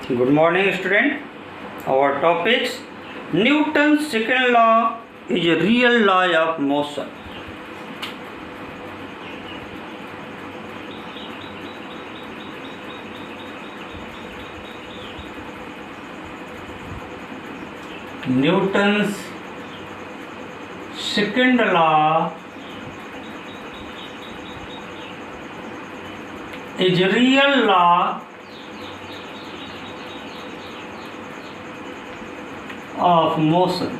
Good morning, student. Our topics: Newton's second law is a real law of motion. Newton's second law is a real law of motion.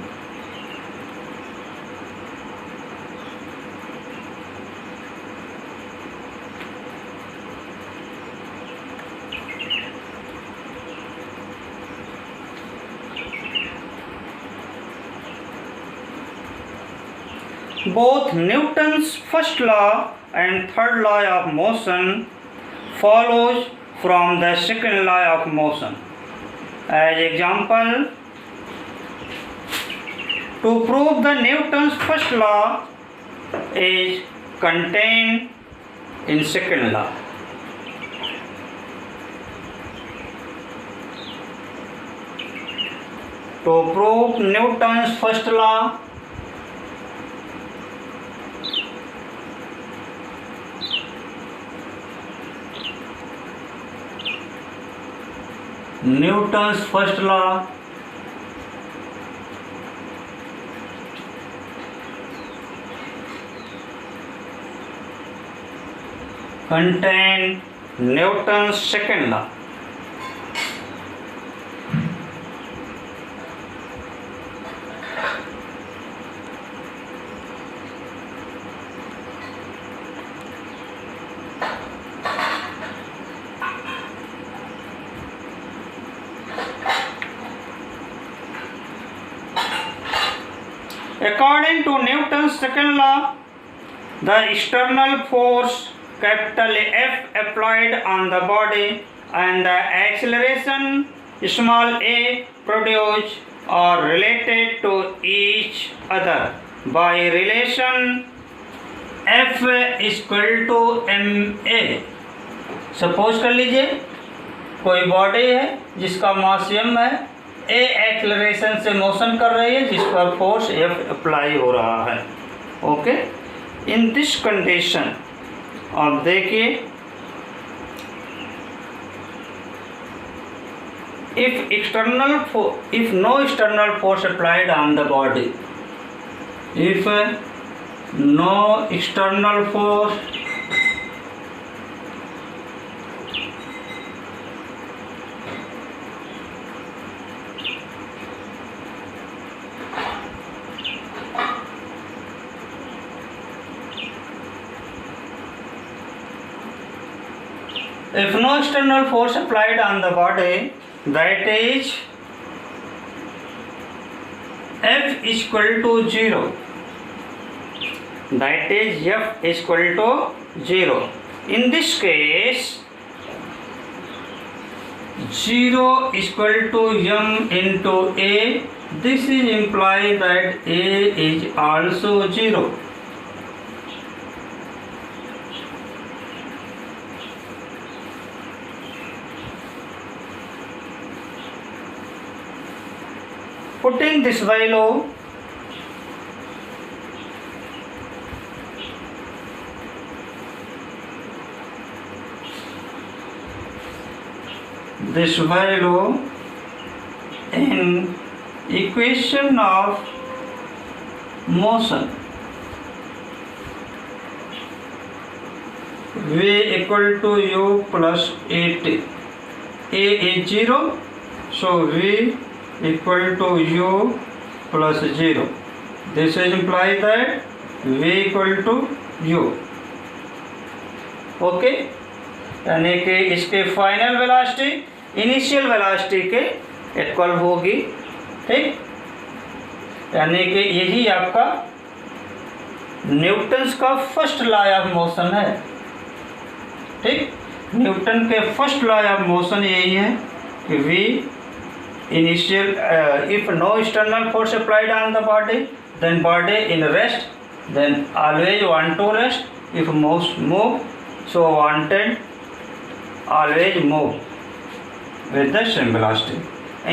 Both Newton's first law and third law of motion follows from the second law of motion. As example, to prove the Newton's first law is contained in second law. To prove Newton's first law, Newton's first law contained Newton's second law. According to Newton's second law, the external force capital F applied on the body and the acceleration small a produced are related to each other by relation F equal to ma. Suppose कर लीजिए कोई body है जिसका मास m है, ए acceleration से motion कर रही है जिस पर फोर्स F अप्लाई हो रहा है. ओके, इन दिस कंडीशन अब देखिए, if no external force applied on the body, if no external force applied on the body, that is F equal to 0. That is F equal to 0. In this case, 0 equal to m into a. This is implies that a is also 0. Putting this value, in equation of motion, v equal to u plus at. A is 0, so v equal to u plus 0. This is implies that v equal to u. Okay, यानी कि इसके final velocity initial velocity के equal होगी. ठीक, यानी कि यही आपका न्यूटन्स का फर्स्ट लॉ ऑफ मोशन है. ठीक, न्यूटन के फर्स्ट लॉ ऑफ मोशन यही है कि v initial if no external force applied on the body, then body in rest, then always want to rest. If move, so wanted always move. with the same velocity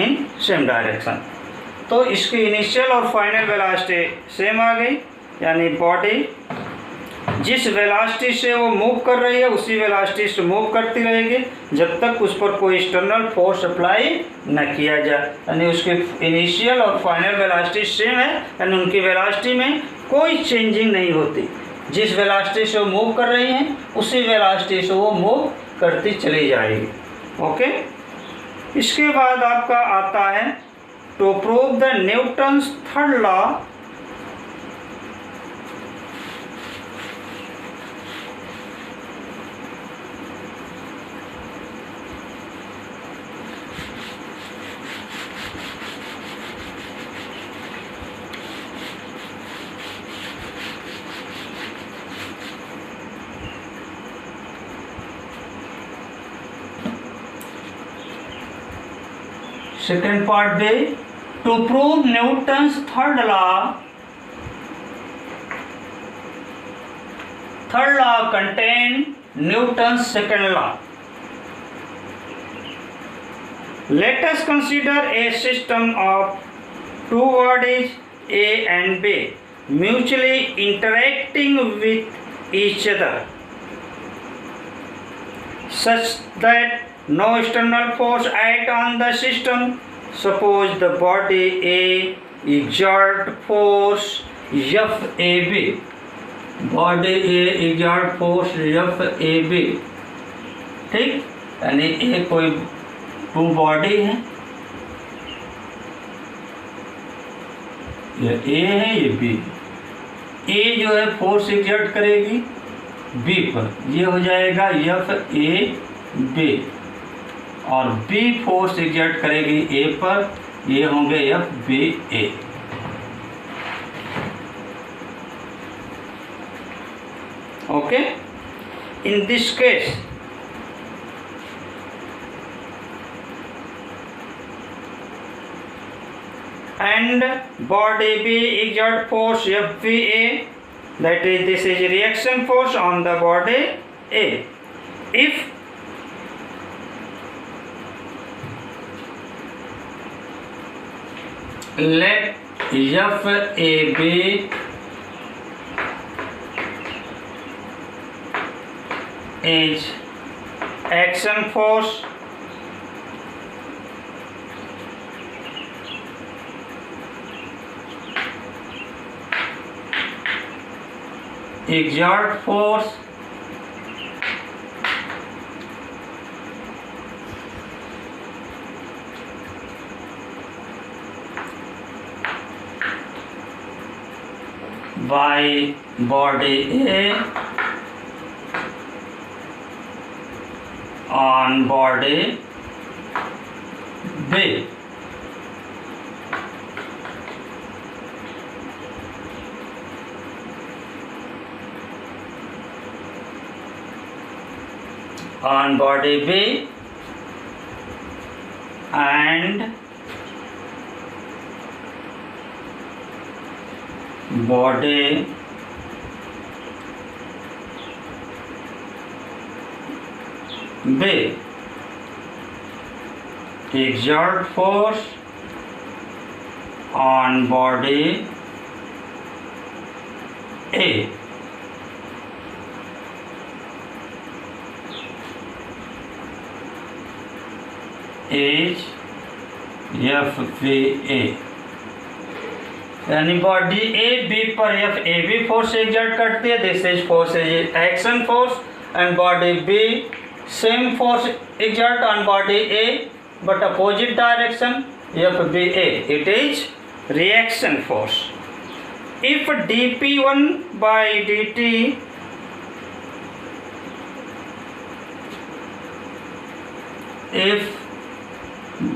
in same direction. तो इसकी initial और final velocity same आ गई, यानी body जिस velocity से वो move कर रही है उसी वेलोसिटी से मूव करती रहेगी जब तक उस पर कोई एक्सटर्नल फोर्स अप्लाई न किया जाए। यानी उसकी इनिशियल और फाइनल वेलोसिटी सेम है, यानी उनकी वेलोसिटी में कोई चेंजिंग नहीं होती। जिस वेलोसिटी से वो मूव कर रही हैं उसी वेलोसिटी से वो मूव करती चली जाएगी। ओके, इसके बाद आपका आता है to prove the Newton's third law. Second part B, to prove Newton's third law. Third law contain Newton's second law. Let us consider a system of two bodies A and B mutually interacting with each other such that no external force act on the system. Suppose the body A exert force FAB. Body A exert force FAB. ठीक, यानी ये कोई to body है, ये A है ये B। A जो है फोर्स एक्सर्ट करेगी B पर, ये हो जाएगा FAB, और B फोर्स एक्सर्ट करेगी A पर, ये होंगे FBA। Okay, in this case and body B exert force FBA, that is this is reaction force on the body A. If let FAB is action force exert force by body A on body B. On body B and body B exert force on body A. Is FVA, यानी body A B पर FAB force exert करती है, this is force is action force, and body B same force exert on body A but opposite direction FBA, it is reaction force. If dP1 by dt if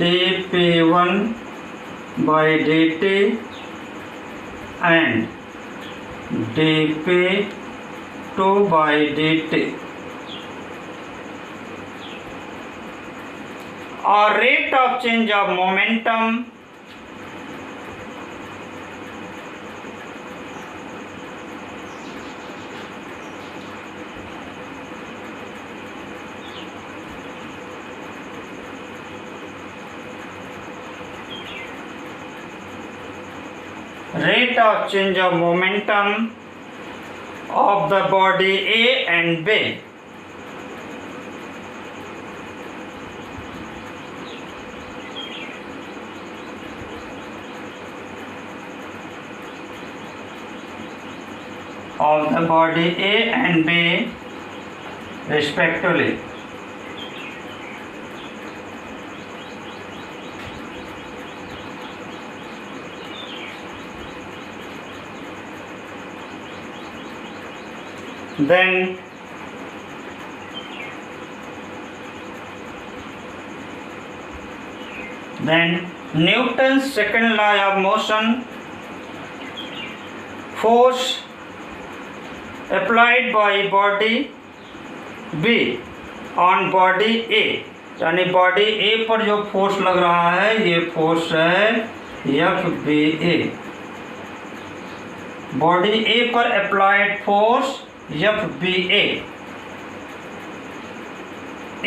dP1 by dt and dP2 by dt or rate of change of momentum rate of change of momentum of the body A and B. Of the body A and B respectively. Then Newton's second law of motion, force applied by body B on body A, यानी body A पर जो force लग रहा है ये force है FBA. Body A पर applied force FBA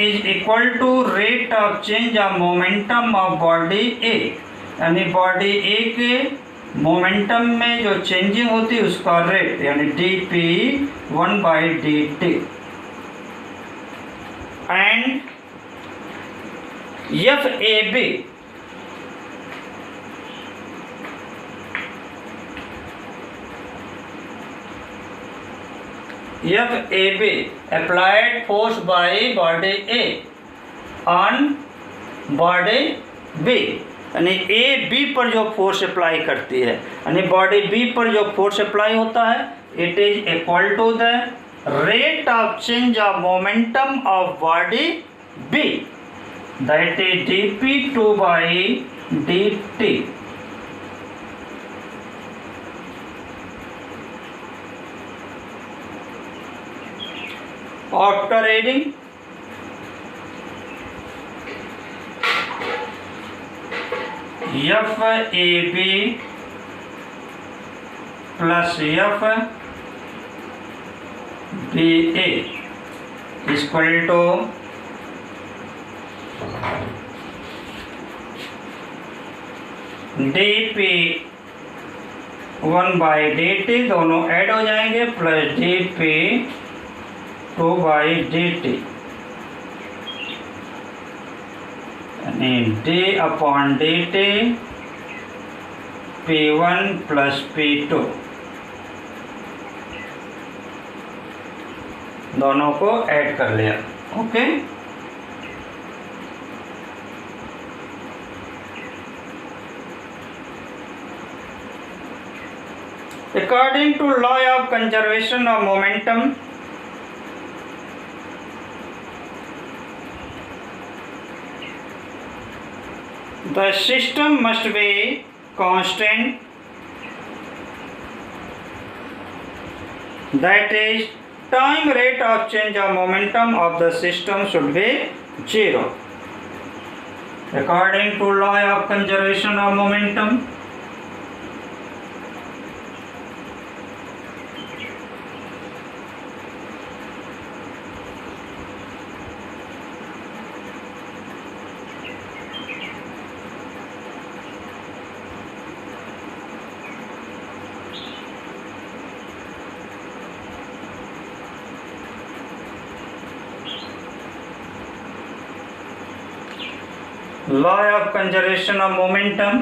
is equal to rate of change of momentum of body A, यानी बॉडी A के मोमेंटम में जो चेंजिंग होती है उसका रेट यानी dP1/dt and FAB applied force by body A on body B, यानी A B पर जो फोर्स अप्लाई करती है यानी बॉडी B पर जो फोर्स अप्लाई होता है it is equal to the rate of change of momentum of body B, that is dP2/dt. After adding FAB plus FBA is equal to dP1/dt, दोनों add हो जाएंगे, प्लस dP2/dt यानी d/dt P1 plus P2 दोनों को add कर लिया. Okay According to law of conservation of momentum, the system must be constant, that is time rate of change of momentum of the system should be 0. According to law of conservation of momentum, law of conservation of momentum,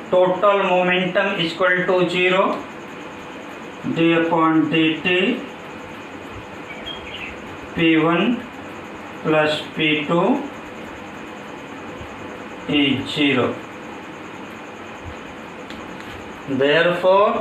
total momentum is equal to 0, d/dt P1 plus P2 is 0. Therefore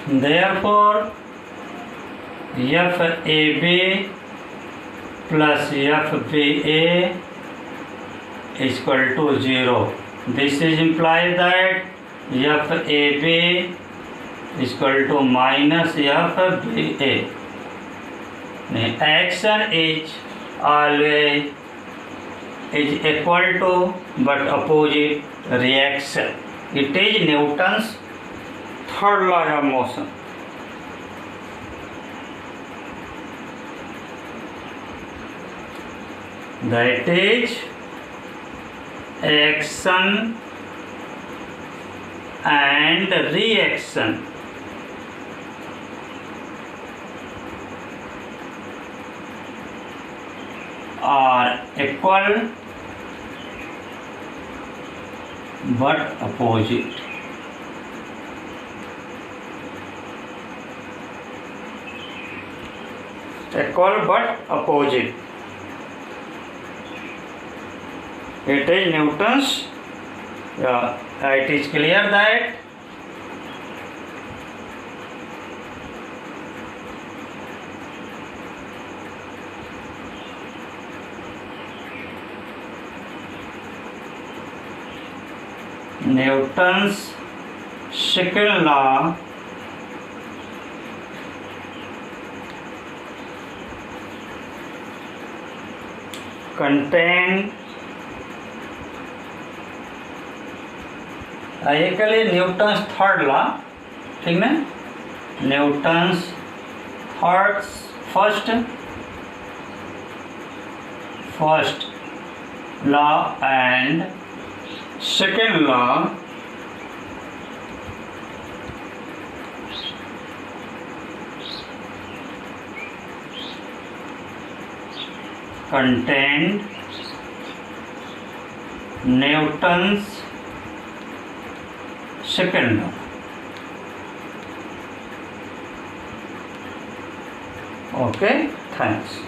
Therefore, FAB plus FBA is equal to 0. This is implies that FAB is equal to minus FBA. Action is always is equal to but opposite reaction. It is Newton's third law of motion. That is action and reaction are equal but opposite. Equal but opposite. It is Newton's. It is clear that Newton's second law contain actually Newton's third law, ठीक ना, Newton's first law and second law contained Newton's second law. Okay, thanks.